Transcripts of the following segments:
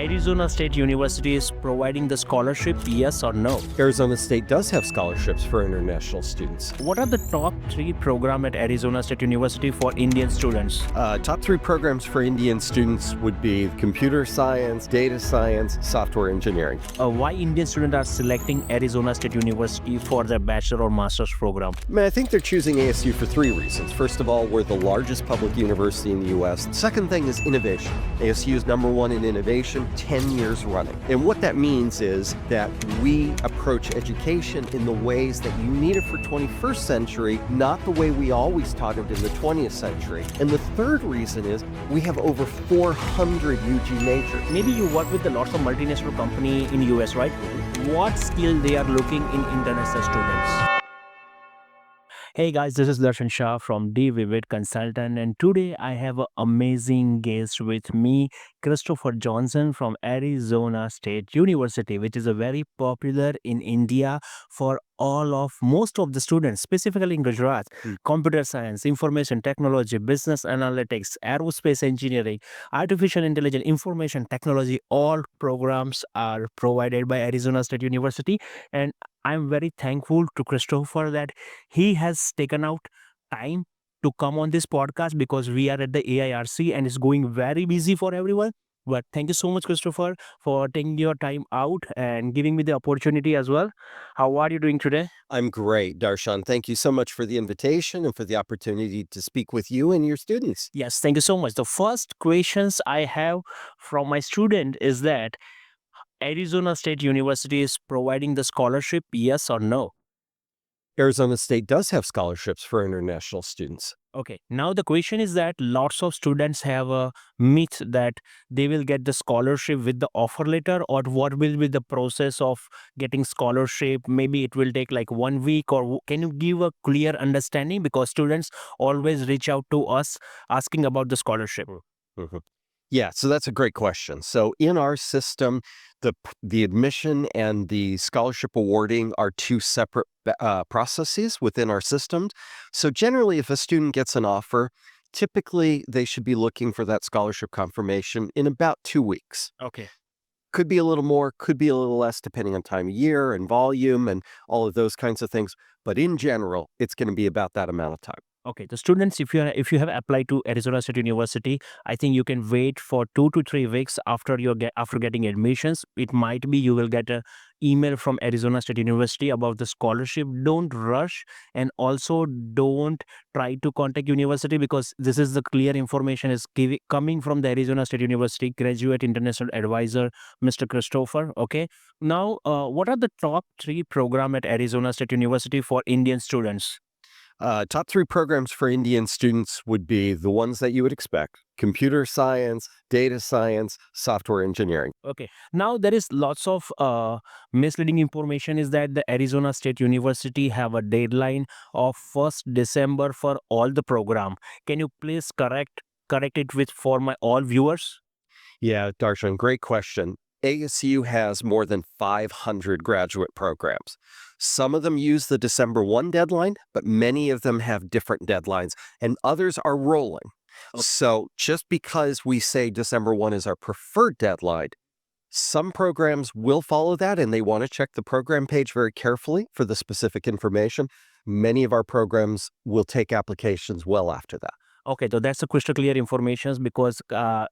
Arizona State University is providing the scholarship, yes or no? Arizona State does have scholarships for international students. What are the top 3 programs at Arizona State University for Indian students? Top 3 programs for Indian students would be computer science, data science, software engineering. Why Indian students are selecting Arizona State University for their bachelor or master's program? I think they're choosing ASU for 3 reasons. First of all, we're the largest public university in the U.S. Second thing is innovation. ASU is number 1 in innovation, 10 years running. And what that means is that we approach education in the ways that you need it for 21st century, not the way we always taught it in the 20th century. And the third reason is we have over 400 UG majors. Maybe you work with the lots of multinational company in US, right? What skill they are looking in international students? Hey guys, this is Darshan Shah from D Vivid Consultant, and today I have an amazing guest with me, Christopher Johnson from Arizona State University, which is a very popular in India for most of the students, specifically in Gujarat. Computer science, information technology, business analytics, aerospace engineering, artificial intelligence, information technology, all programs are provided by Arizona State University. And I'm very thankful to Christopher that he has taken out time to come on this podcast because we are at the AIRC and it's going very busy for everyone. But thank you so much, Christopher, for taking your time out and giving me the opportunity as well. How are you doing today? I'm great, Darshan. Thank you so much for the invitation and for the opportunity to speak with you and your students. Yes, thank you so much. The first questions I have from my student is that Arizona State University is providing the scholarship, yes or no? Arizona State does have scholarships for international students. Okay, now the question is that lots of students have a myth that they will get the scholarship with the offer letter, or what will be the process of getting scholarship? Maybe it will take like 1 week, or can you give a clear understanding, because students always reach out to us asking about the scholarship. Mhm. Yeah, so that's a great question. So in our system, the admission and the scholarship awarding are 2 separate processes within our systems. So generally, if a student gets an offer, typically they should be looking for that scholarship confirmation in about 2 weeks. Okay. Could be a little more, could be a little less, depending on time of year and volume and all of those kinds of things. But in general, it's going to be about that amount of time. Okay, the students, if you have applied to Arizona State University, I think you can wait for 2 to 3 weeks after after getting admissions. It might be you will get a email from Arizona State University about the scholarship. Don't rush, and also don't try to contact university, because this is the clear information is coming from the Arizona State University graduate international advisor, Mr. Christopher. Okay, now what are the top 3 program at Arizona State University for Indian students? Top 3 programs for Indian students would be the ones that you would expect: computer science, data science, software engineering. Okay. Now there is lots of misleading information is that the Arizona State University have a deadline of 1st December for all the program. Can you please correct it with for my all viewers? Yeah, Darshan, great question. ASU has more than 500 graduate programs. Some of them use the December 1 deadline, but many of them have different deadlines, and others are rolling. Okay. So just because we say December 1 is our preferred deadline, some programs will follow that, and they want to check the program page very carefully for the specific information. Many of our programs will take applications well after that. Okay, so that's a crystal clear information, because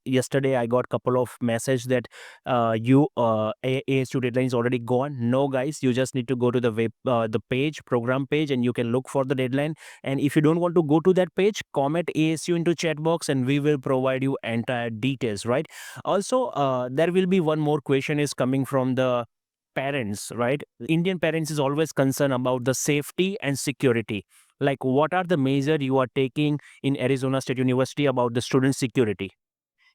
yesterday I got couple of message that ASU deadline is already gone. No, guys, you just need to go to the the program page, and you can look for the deadline. And if you don't want to go to that page, comment ASU into chat box, and we will provide you entire details. Right. Also, there will be one more question is coming from the parents, right? Indian parents is always concerned about the safety and security. Like, what are the measure you are taking in Arizona State University about the student security?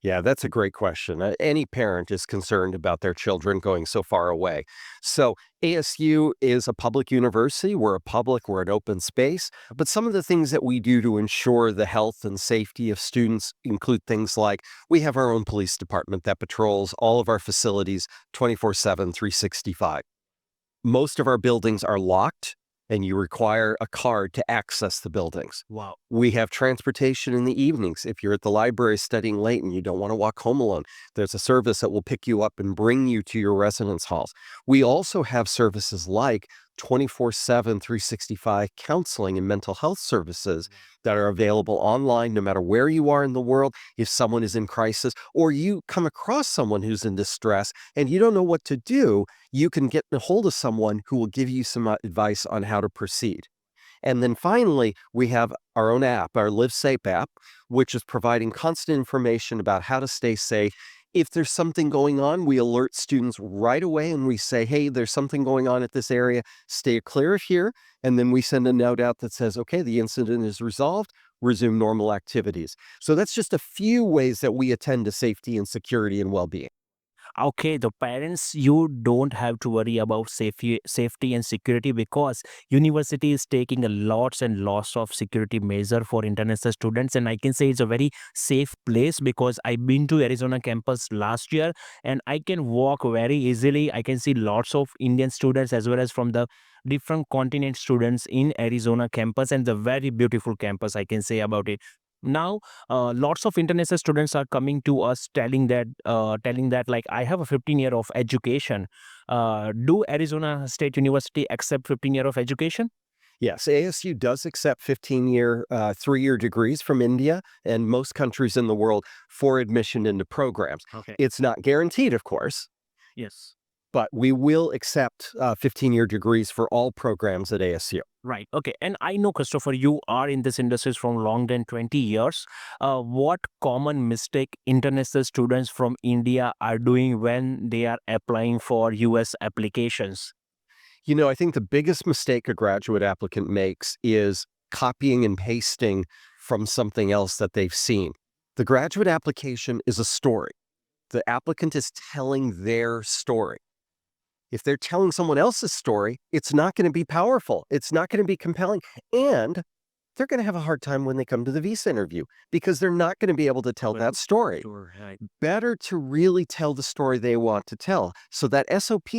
Yeah, that's a great question. Any parent is concerned about their children going so far away. So ASU is a public university. We're an open space. But some of the things that we do to ensure the health and safety of students include things like we have our own police department that patrols all of our facilities 24/7, 365. Most of our buildings are locked. and you require a card to access the buildings. Wow. We have transportation in the evenings. If you're at the library studying late and you don't want to walk home alone, there's a service that will pick you up and bring you to your residence halls. We also have services like 24/7, 365 counseling and mental health services that are available online no matter where you are in the world. If someone is in crisis or you come across someone who's in distress and you don't know what to do, you can get a hold of someone who will give you some advice on how to proceed. And then finally, we have our own app, our Live Safe app, which is providing constant information about how to stay safe. If there's something going on, we alert students right away and we say, hey, there's something going on at this area, stay clear of here. And then we send a note out that says, okay, the incident is resolved, resume normal activities. So that's just a few ways that we attend to safety and security and well being. Okay, the parents, you don't have to worry about safety and security because university is taking a lots and lots of security measure for international students, and I can say it's a very safe place because I've been to Arizona campus last year and I can walk very easily. I can see lots of Indian students as well as from the different continent students in Arizona campus, and the very beautiful campus I can say about it. Now lots of international students are coming to us telling that like I have a 15-year of education. Do Arizona State University accept 15-year of education? Yes, ASU does accept 15-year, 3-year degrees from India and most countries in the world for admission into programs. Okay. It's not guaranteed, of course, Yes. but we will accept 15-year degrees for all programs at ASU. Right. Okay. And I know, Christopher, you are in this industry from long than 20 years. What common mistake international students from India are doing when they are applying for US applications? You know, I think the biggest mistake a graduate applicant makes is copying and pasting from something else that they've seen. The graduate application is a story. The applicant is telling their story. If they're telling someone else's story, it's not going to be powerful. It's not going to be compelling. And they're going to have a hard time when they come to the visa interview because they're not going to be able to tell that story. Sure. Right. Better to really tell the story they want to tell. So that SOP,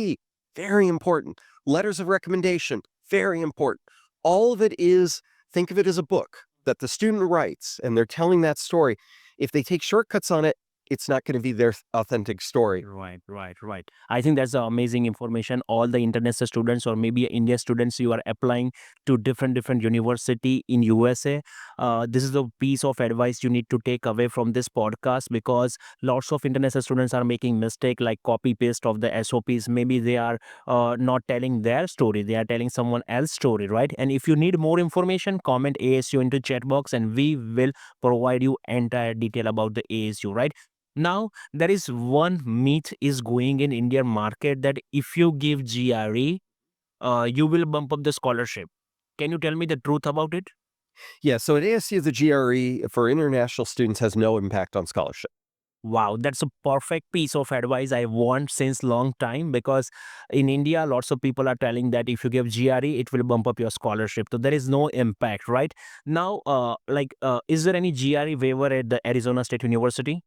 very important. Letters of recommendation, very important. All of it is, think of it as a book that the student writes and they're telling that story. If they take shortcuts on it, it's not going to be their authentic story. Right. I think that's amazing information. All the international students or maybe India students, you are applying to different university in USA. This is a piece of advice you need to take away from this podcast because lots of international students are making mistake like copy paste of the SOPs. Maybe they are not telling their story; they are telling someone else's story, right? And if you need more information, comment ASU into chat box, and we will provide you entire detail about the ASU, right? Now, there is one myth is going in Indian market that if you give GRE, you will bump up the scholarship. Can you tell me the truth about it? Yeah, so at ASU, the GRE for international students has no impact on scholarship. Wow, that's a perfect piece of advice I want since long time because in India, lots of people are telling that if you give GRE, it will bump up your scholarship. So there is no impact, right? Now, is there any GRE waiver at the Arizona State University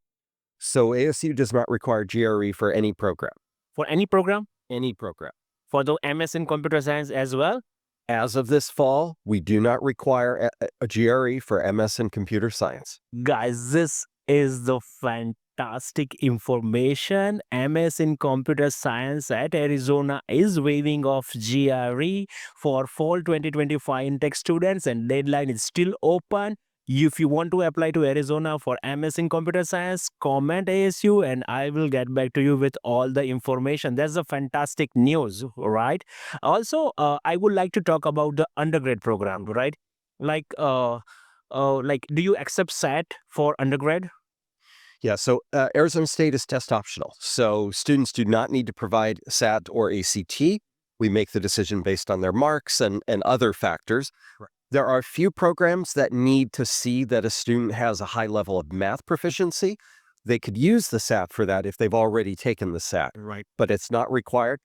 So ASU does not require GRE for any program. for any program? Any program. For the MS in computer science as well? As of this fall, we do not require a GRE for MS in computer science. Guys, this is the fantastic information. MS in computer science at Arizona is waiving off GRE for fall 2025 intake students, and deadline is still open. If you want to apply to Arizona for MS in computer science, comment ASU and I will get back to you with all the information. That's a fantastic news, right? Also, I would like to talk about the undergrad program, right? Like, do you accept SAT for undergrad? Yeah, so Arizona State is test optional. So students do not need to provide SAT or ACT. We make the decision based on their marks and other factors. Right. There are a few programs that need to see that a student has a high level of math proficiency. They could use the SAT for that if they've already taken the SAT, Right. but it's not required.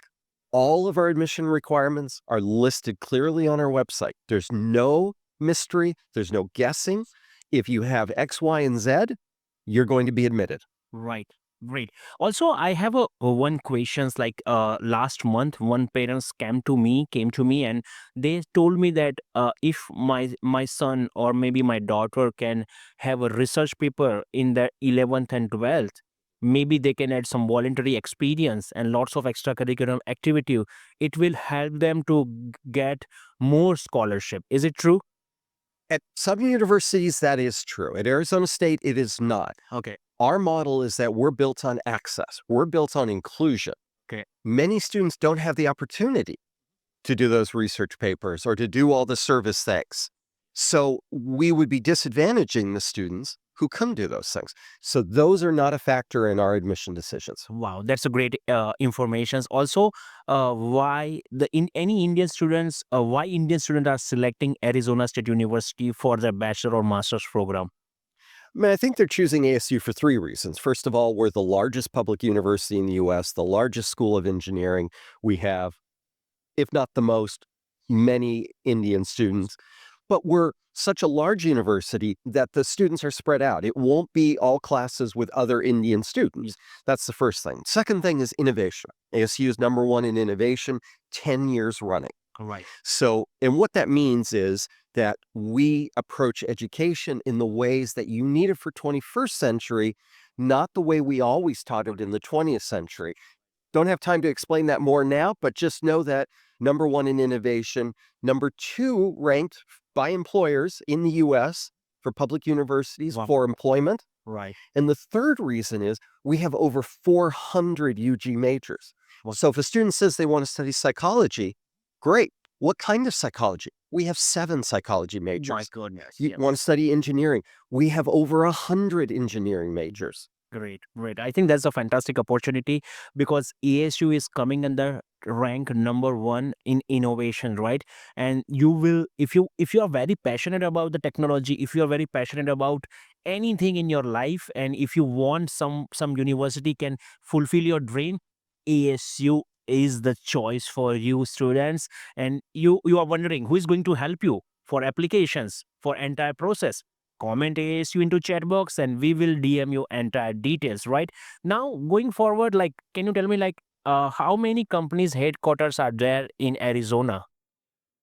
All of our admission requirements are listed clearly on our website. There's no mystery, there's no guessing. If you have X, Y, and Z, you're going to be admitted. Right. Great. Also, I have a one questions like last month, one parents came to me and they told me that if my son or maybe my daughter can have a research paper in their 11th and 12th, maybe they can add some voluntary experience and lots of extracurricular activity. It will help them to get more scholarship. Is it true? At some universities, that is true. At Arizona State, it is not. Okay. Our model is that we're built on access, we're built on inclusion. Okay. Many students don't have the opportunity to do those research papers or to do all the service things. So we would be disadvantaging the students who can do those things. So those are not a factor in our admission decisions. Wow, that's a great information. Also, why Indian students are selecting Arizona State University for their bachelor or master's program? I mean, I think they're choosing ASU for three reasons. First of all, we're the largest public university in the US, the largest school of engineering. We have, if not the most, many Indian students. But we're such a large university that the students are spread out. It won't be all classes with other Indian students. That's the first thing. Second thing is innovation. ASU is number one in innovation, 10 years running. Right. So, and what that means is that we approach education in the ways that you need it for 21st century, not the way we always taught it in the 20th century. Don't have time to explain that more now, but just know that number one in innovation, number two ranked by employers in the US for public universities Wow. for employment. Right. And the third reason is we have over 400 UG majors. Wow. So if a student says they want to study psychology, great. What kind of psychology? We have 7 psychology majors. My goodness. You Yes. want to study engineering? We have over 100 engineering majors. Great, great. I think that's a fantastic opportunity because ASU is coming under rank number one in innovation, right? And you will, if you are very passionate about the technology, if you are very passionate about anything in your life, and if you want some university can fulfill your dream, ASU is the choice for you students. And you are wondering who is going to help you for applications for entire process. Comment ASU into chat box and we will DM you entire details, right? Now, going forward, like, can you tell me, like, how many companies' headquarters are there in Arizona?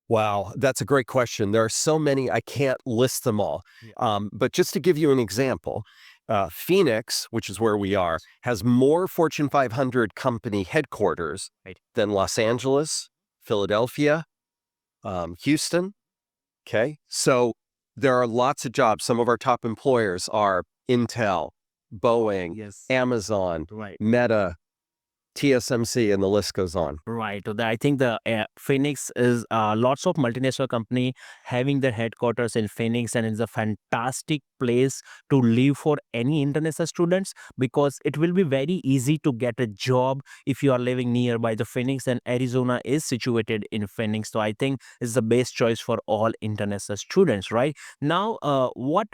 Wow, that's a great question. There are so many, I can't list them all. Yeah. But just to give you an example, Phoenix, which is where we are, has more Fortune 500 company headquarters Right. than Los Angeles, Philadelphia, Houston. Okay. So there are lots of jobs. Some of our top employers are Intel, Boeing, Yes. Amazon, Right. Meta, TSMC, and the list goes on. Right. So I think the Phoenix is lots of multinational company having their headquarters in Phoenix, and it's a fantastic place to live for any international students because it will be very easy to get a job if you are living nearby the Phoenix, and Arizona is situated in Phoenix. So I think it's the best choice for all international students. Right now, what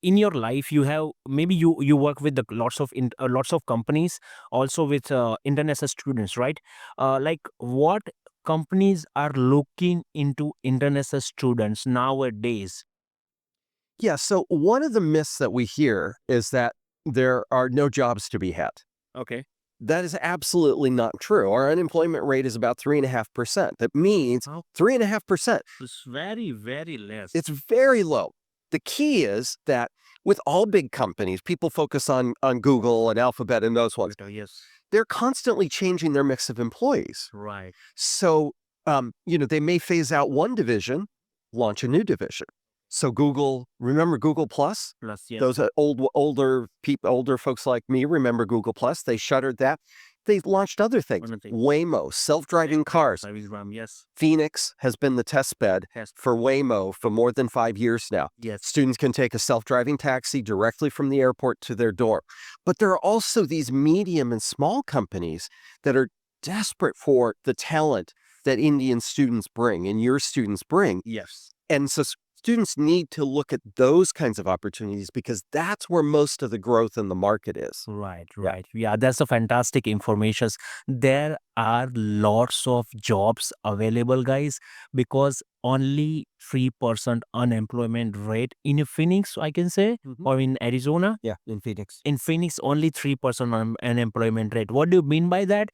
in your life you have, maybe you work with the lots of companies also with international students, right? Like, what companies are looking into international students nowadays? Yeah. So one of the myths that we hear is that there are no jobs to be had. Okay. That is absolutely not true. Our unemployment rate is about 3.5%. That means How 3.5%. it's very, very less. It's very low. The key is that with all big companies, people focus on Google and Alphabet and those ones. Yes. They're constantly changing their mix of employees. Right. So, they may phase out one division, launch a new division. So Google, remember Google Plus? Plus, yes. Those older folks like me remember Google Plus. They shuttered that. They launched other things. Other things. Waymo, self-driving cars. Service RAM, yes. Phoenix has been the test bed Yes. for Waymo for more than 5 years now. Yes. Students can take a self-driving taxi directly from the airport to their door. But there are also these medium and small companies that are desperate for the talent that Indian students bring and your students bring. Yes. And so Students need to look at those kinds of opportunities because that's where most of the growth in the market is. Right, Yeah. right. Yeah, that's a fantastic information. There are lots of jobs available, guys, because only 3% unemployment rate in Phoenix, I can say, Mhm. or in Arizona. Yeah, in Phoenix. In Phoenix, only 3% unemployment rate. What do you mean by that?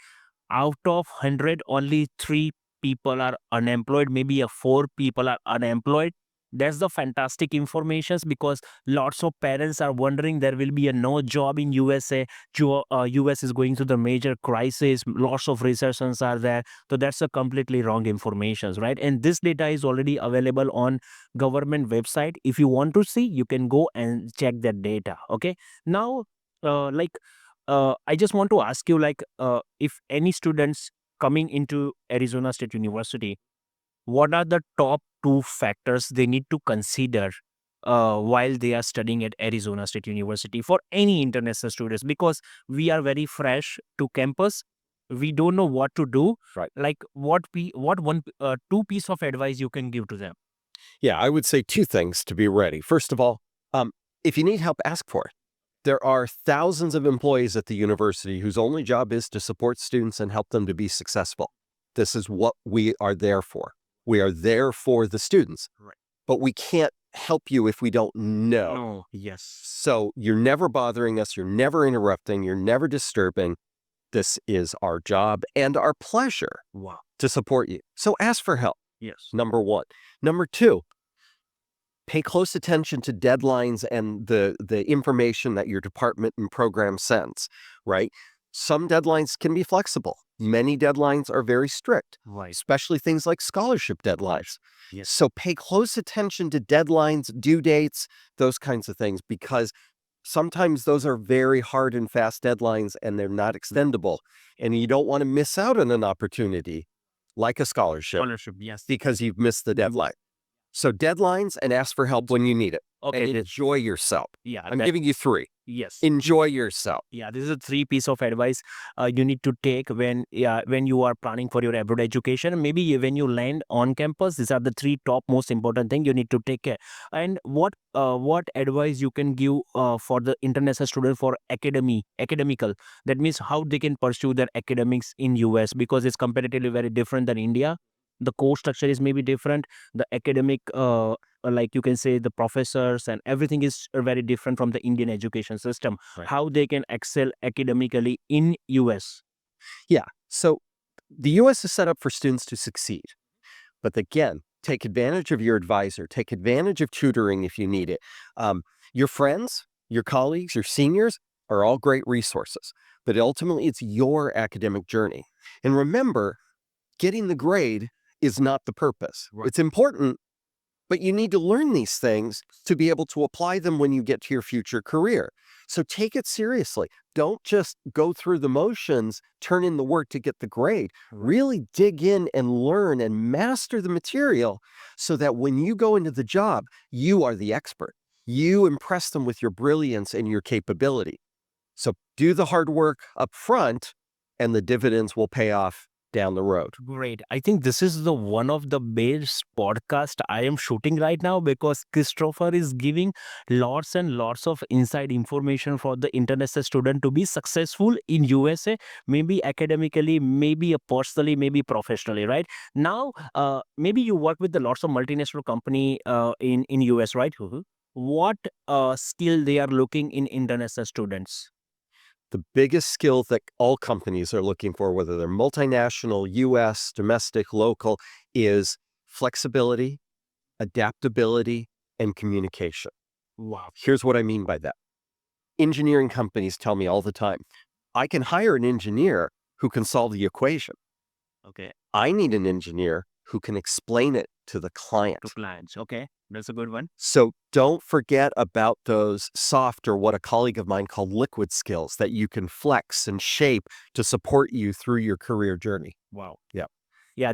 Out of 100, only 3 people are unemployed, maybe a 4 people are unemployed. That's the fantastic informations, because lots of parents are wondering there will be a no job in USA. US is going through the major crisis, lots of recessions are there. So that's a completely wrong informations, right? And this data is already available on government website. If you want to see, you can go and check that data. Okay, now I just want to ask you, if any students coming into Arizona State University, what are the top 2 factors they need to consider while they are studying at Arizona State University for any international students? Because we are very fresh to campus, we don't know what to do. Right. Like, what one two piece of advice you can give to them? Yeah, I would say two things to be ready. First of all, if you need help, ask for it. There are thousands of employees at the university whose only job is to support students and help them to be successful. This is what we are there for. We are there for the students, Right. but we can't help you if we don't know. No. Yes. So you're never bothering us, you're never interrupting, you're never disturbing. This is our job and our pleasure Wow. to support you. So ask for help, Yes. number one. Number two, pay close attention to deadlines and the information that your department and program sends, right? Some deadlines can be flexible. Many deadlines are very strict, Right. especially things like scholarship deadlines. Yes. So pay close attention to deadlines, due dates, those kinds of things, because sometimes those are very hard and fast deadlines and they're not extendable. And you don't want to miss out on an opportunity like a scholarship Scholarship. Yes. because you've missed the deadline. So deadlines, and ask for help when you need it. Okay. And enjoy yourself. Yeah. I'm giving you 3. Yes. Enjoy yourself. Yeah, this is a 3 piece of advice you need to take when you are planning for your abroad education. Maybe when you land on campus, these are the 3 top most important thing you need to take care. And what advice you can give for the international student for academical? That means how they can pursue their academics in US, because it's comparatively very different than India. The course structure is maybe different. The academic like you can say the professors and everything is very different from the Indian education system. Right. How they can excel academically in US? Yeah. So the US is set up for students to succeed. But again, take advantage of your advisor, take advantage of tutoring if you need it. Your friends, your colleagues, your seniors are all great resources. But ultimately, it's your academic journey. And remember, getting the grade is not the purpose. Right. It's important, but you need to learn these things to be able to apply them when you get to your future career. So take it seriously. Don't just go through the motions, turn in the work to get the grade. Really dig in and learn and master the material so that when you go into the job, you are the expert. You impress them with your brilliance and your capability. So do the hard work up front, and the dividends will pay off down the road. Great. I think this is the one of the best podcast I am shooting right now, because Christopher is giving lots and lots of inside information for the international student to be successful in USA, maybe academically, maybe personally, maybe professionally, right? Now, maybe you work with the lots of multinational company in US, right? What skill they are looking in international students? The biggest skill that all companies are looking for, whether they're multinational, US, domestic, local, is flexibility, adaptability, and communication. Wow. Here's what I mean by that. Engineering companies tell me all the time, I can hire an engineer who can solve the equation. Okay. I need an engineer who can explain it to the client. To clients. Okay. That's a good one. So don't forget about those soft, or what a colleague of mine called liquid skills, that you can flex and shape to support you through your career journey. Wow. Yeah. Yeah,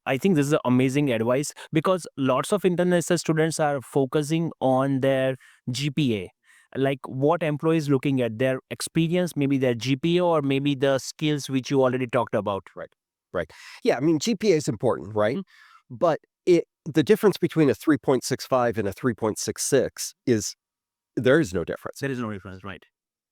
I think this is amazing advice, because lots of international students are focusing on their GPA. Like, what employees looking at their experience, maybe their GPA, or maybe the skills which you already talked about. Right. Yeah, I mean, GPA is important, right? But The difference between a 3.65 and a 3.66 is there is no difference. There is no difference, right?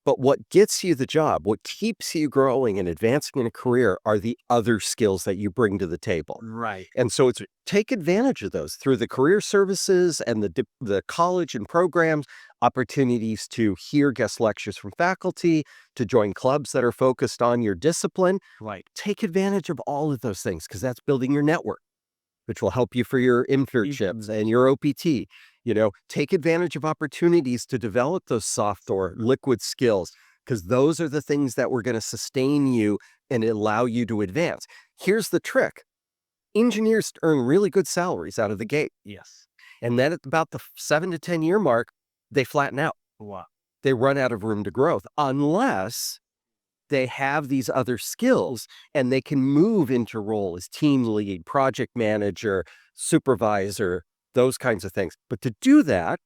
But what gets you the job, what keeps you growing and advancing in a career are the other skills that you bring to the table. Right. And so it's take advantage of those through the career services and the college and programs, opportunities to hear guest lectures from faculty, to join clubs that are focused on your discipline. Right. Take advantage of all of those things because that's building your network, which will help you for your internships and your OPT. Take advantage of opportunities to develop those soft or liquid skills because those are the things that were going to sustain you and allow you to advance. Here's the trick. Engineers earn really good salaries out of the gate. Yes. And then at about the 7 to 10 year mark, they flatten out. Wow. They run out of room to growth unless they have these other skills and they can move into role as team lead, project manager, supervisor, those kinds of things. But to do that,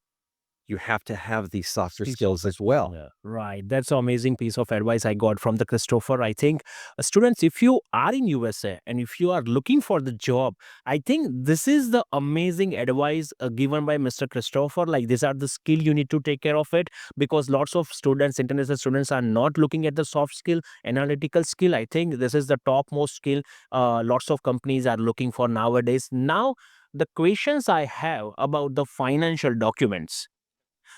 you have to have these softer skills as well. Yeah, right. That's an amazing piece of advice I got from the Christopher. I think students, if you are in USA and if you are looking for the job, I think this is the amazing advice given by Mr. Christopher. Like these are the skill you need to take care of it because lots of students, international students, are not looking at the soft skill, analytical skill. I think this is the topmost skill. Lots of companies are looking for nowadays. Now, the questions I have about the financial documents.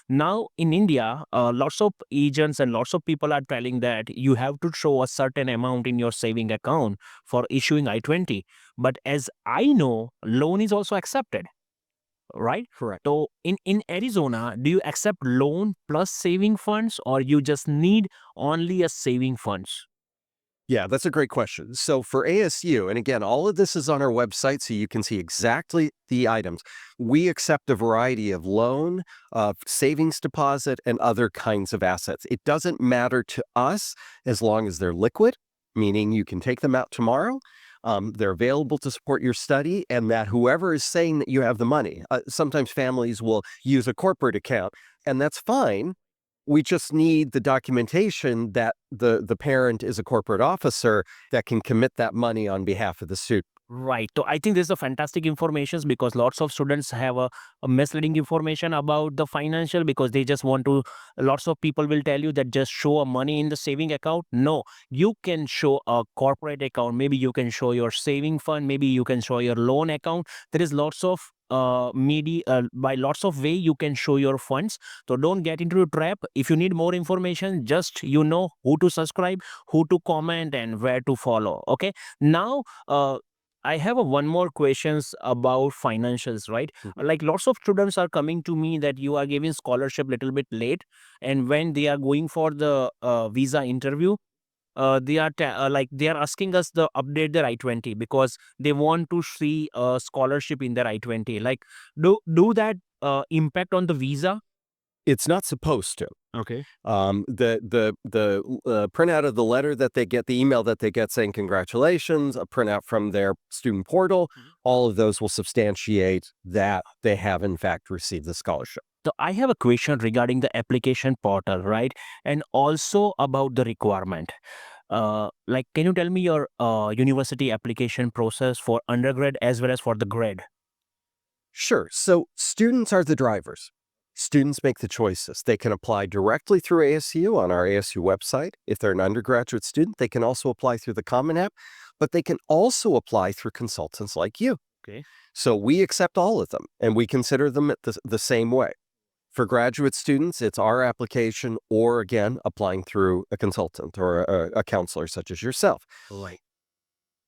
Now in India, lots of agents and lots of people are telling that you have to show a certain amount in your saving account for issuing I-20. But as I know, loan is also accepted, right? Correct. So in Arizona, do you accept loan plus saving funds or you just need only a saving funds? Yeah, that's a great question. So for ASU, and again, all of this is on our website, so you can see exactly the items. We accept a variety of loan, savings deposit, and other kinds of assets. It doesn't matter to us as long as they're liquid, meaning you can take them out tomorrow. They're available to support your study, and that whoever is saying that you have the money, sometimes families will use a corporate account, and that's fine. We just need the documentation that the parent is a corporate officer that can commit that money on behalf of the student. Right. So I think this is a fantastic information because lots of students have a misleading information about the financial because they just want to. Lots of people will tell you that just show a money in the saving account. No, you can show a corporate account. Maybe you can show your saving fund. Maybe you can show your loan account. There is lots of media by lots of way you can show your funds. So don't get into a trap. If you need more information, just who to subscribe, who to comment, and where to follow. Okay. Now. I have one more questions about financials, right? Mhm. Like lots of students are coming to me that you are giving scholarship little bit late, and when they are going for the visa interview, they are asking us to update their I-20 because they want to see a scholarship in their I-20. Like, do that impact on the visa? It's not supposed to. Okay. The printout of the letter that they get, the email that they get saying congratulations, a printout from their student portal, Mhm. all of those will substantiate that they have in fact received the scholarship. So I have a question regarding the application portal, right? And also about the requirement. Like, can you tell me your university application process for undergrad as well as for the grad? Sure. So students are the drivers. Students make the choices. They can apply directly through ASU on our ASU website. If they're an undergraduate student, they can also apply through the Common App, but they can also apply through consultants like you. Okay. So we accept all of them and we consider them the same way. For graduate students, it's our application or again, applying through a consultant or a counselor such as yourself. Right.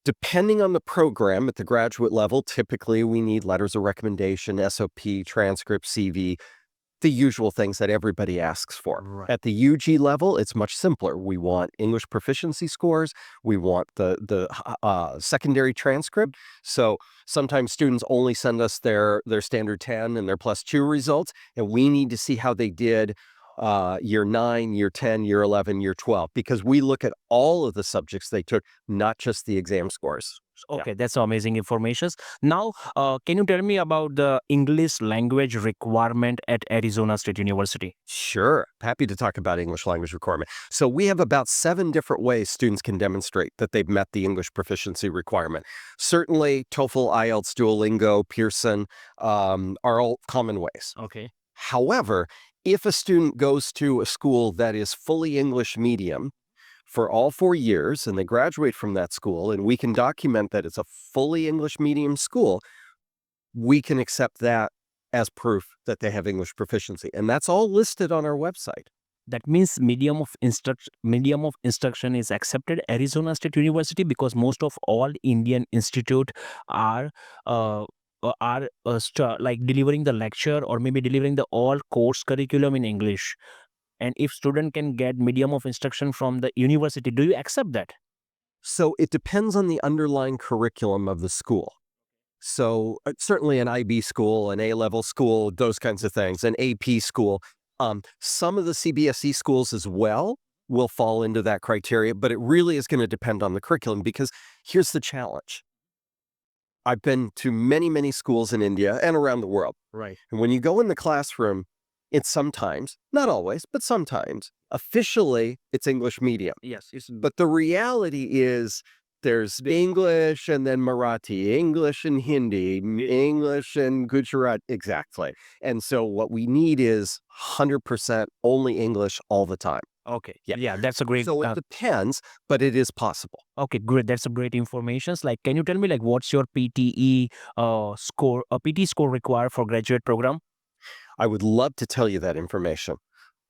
Depending on the program at the graduate level, typically we need letters of recommendation, SOP, transcript, CV, the usual things that everybody asks for. Right. At the UG level, it's much simpler. We want English proficiency scores. We want the secondary transcript. So sometimes students only send us their standard 10 and their +2 results, and we need to see how they did year 9, year 10, year 11, year 12, because we look at all of the subjects they took, not just the exam scores. Okay, that's amazing information. Now, can you tell me about the English language requirement at Arizona State University? Sure. Happy to talk about English language requirement. So we have about 7 different ways students can demonstrate that they've met the English proficiency requirement. Certainly, TOEFL, IELTS, Duolingo, Pearson are all common ways. Okay. However, if a student goes to a school that is fully English medium for all 4 years and they graduate from that school and we can document that it's a fully English medium school, we can accept that as proof that they have English proficiency. And that's all listed on our website. That means medium of instruction is accepted Arizona State University, because most of all Indian institute are like delivering the lecture or maybe delivering the all course curriculum in English. And if student can get medium of instruction from the university, do you accept that? So it depends on the underlying curriculum of the school. So certainly an IB school, an A-level school, those kinds of things, an AP school. Some of the CBSE schools as well will fall into that criteria, but it really is going to depend on the curriculum, because here's the challenge. I've been to many, many schools in India and around the world. Right. And when you go in the classroom, it's sometimes, not always, but sometimes, officially, it's English medium. Yes. It's But the reality is there's English and then Marathi, English and Hindi, English and Gujarati. Exactly. And so what we need is 100% only English all the time. okay. Yeah. Yeah, that's a great. So it depends, but it is possible. Okay, great. That's a great information. Like, can you tell me like what's your PTE score? A PT score required for graduate program? I would love to tell you that information,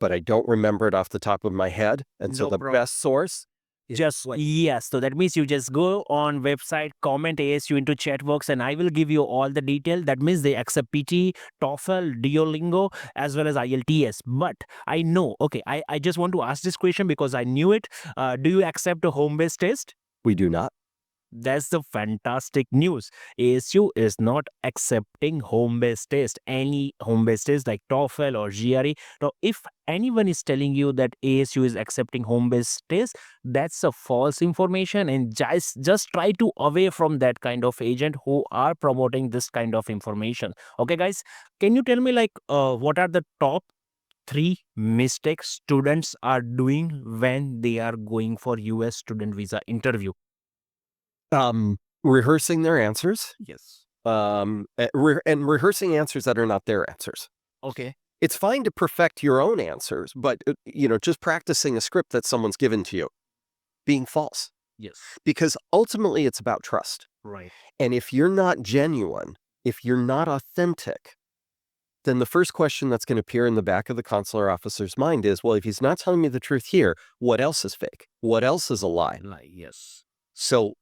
but I don't remember it off the top of my head. And so No the problem. best source is Just yes. So that means you just go on website, comment ASU into chat box, and I will give you all the detail. That means they accept PT, TOEFL, Duolingo, as well as IELTS. But I know. Okay, I just want to ask this question because I knew it. Do you accept a home-based test? we do not. That's the fantastic news. ASU is not accepting home-based test, any home-based test like TOEFL or GRE. Now, if anyone is telling you that ASU is accepting home-based test, that's a false information, and just try to away from that kind of agent who are promoting this kind of information. Okay, guys, can you tell me like what are the top 3 mistakes students are doing when they are going for US student visa interview? Rehearsing their answers, Yes. and rehearsing answers that are not their answers. Okay. It's fine to perfect your own answers, but just practicing a script that someone's given to you being false, Yes. because ultimately it's about trust. Right. And if you're not genuine, if you're not authentic, then the first question that's going to appear in the back of the consular officer's mind is, well, if he's not telling me the truth here, what else is fake? What else is a lie? Like, yes. So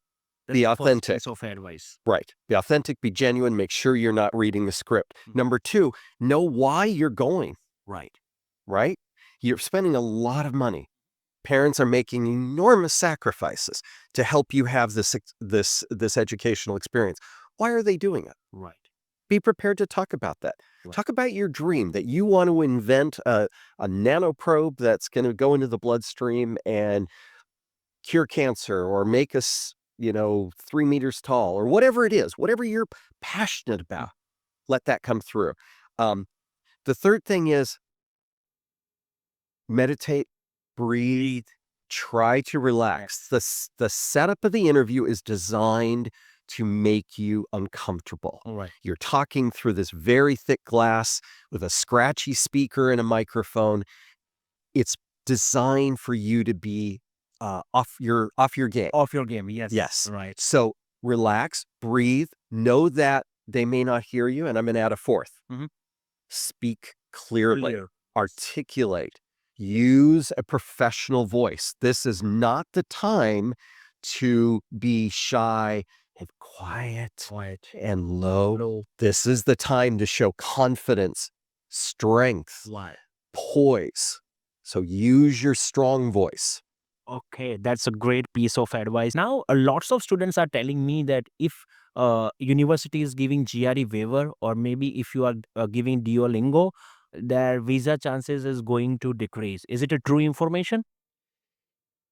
That's be the first authentic. piece of advice. Right. Be authentic, be genuine, make sure you're not reading the script. Mhm. Number 2, know why you're going, Right. right? You're spending a lot of money. Parents are making enormous sacrifices to help you have this educational experience. Why are they doing it? Right. Be prepared to talk about that. Right. Talk about your dream that you want to invent a nanoprobe that's going to go into the bloodstream and cure cancer or make us, 3 meters tall, or whatever it is, whatever you're passionate about, let that come through. The third thing is meditate, breathe, try to relax. The setup of the interview is designed to make you uncomfortable. All right. You're talking through this very thick glass with a scratchy speaker and a microphone. It's designed for you to be off your game. Off your game. Yes. Yes. Right. So relax, breathe, know that they may not hear you. And I'm going to add a fourth. Mhm. Speak clearly, Clear. articulate, use a professional voice. This is not the time to be shy and quiet and low. This is the time to show confidence, strength, Why? poise. So use your strong voice. Okay, that's a great piece of advice. Now, lots of students are telling me that if university is giving GRE waiver, or maybe if you are giving Duolingo, their visa chances is going to decrease. Is it a true information?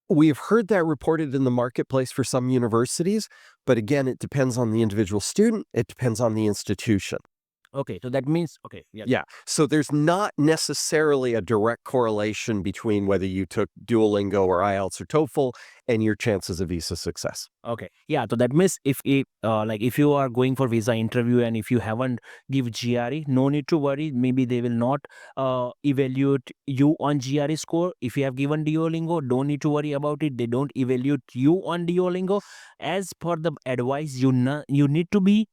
We've heard that reported in the marketplace for some universities, but again, it depends on the individual student, it depends on the institution. Okay, so that means okay, yeah. Yeah. So there's not necessarily a direct correlation between whether you took Duolingo or IELTS or TOEFL and your chances of visa success. Okay, yeah. So that means if you are going for visa interview and if you haven't give GRE, no need to worry. Maybe they will not evaluate you on GRE score. If you have given Duolingo, don't need to worry about it. They don't evaluate you on Duolingo. As per the advice, you need to be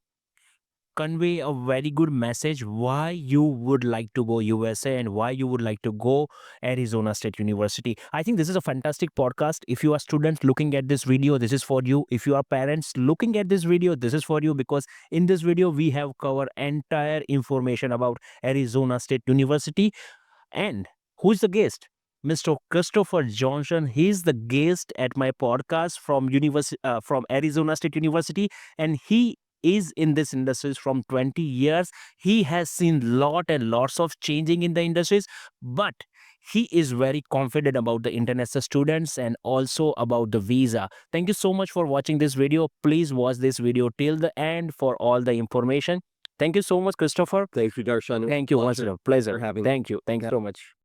convey a very good message why you would like to go USA and why you would like to go Arizona State University. I think this is a fantastic podcast. If you are students looking at this video, this is for you. If you are parents looking at this video, this is for you, because in this video we have covered entire information about Arizona State University. And who's the guest? Mr. Christopher Johnson. He's the guest at my podcast from Arizona State University, and he is in this industries from 20 years. He has seen lot and lots of changing in the industries, but he is very confident about the international students and also about the visa. Thank you so much for watching this video. Please watch this video till the end for all the information. Thank you so much, Christopher. Thank you, Darshan. Thank you once again. Pleasure. for having Thank you. Thank you so much.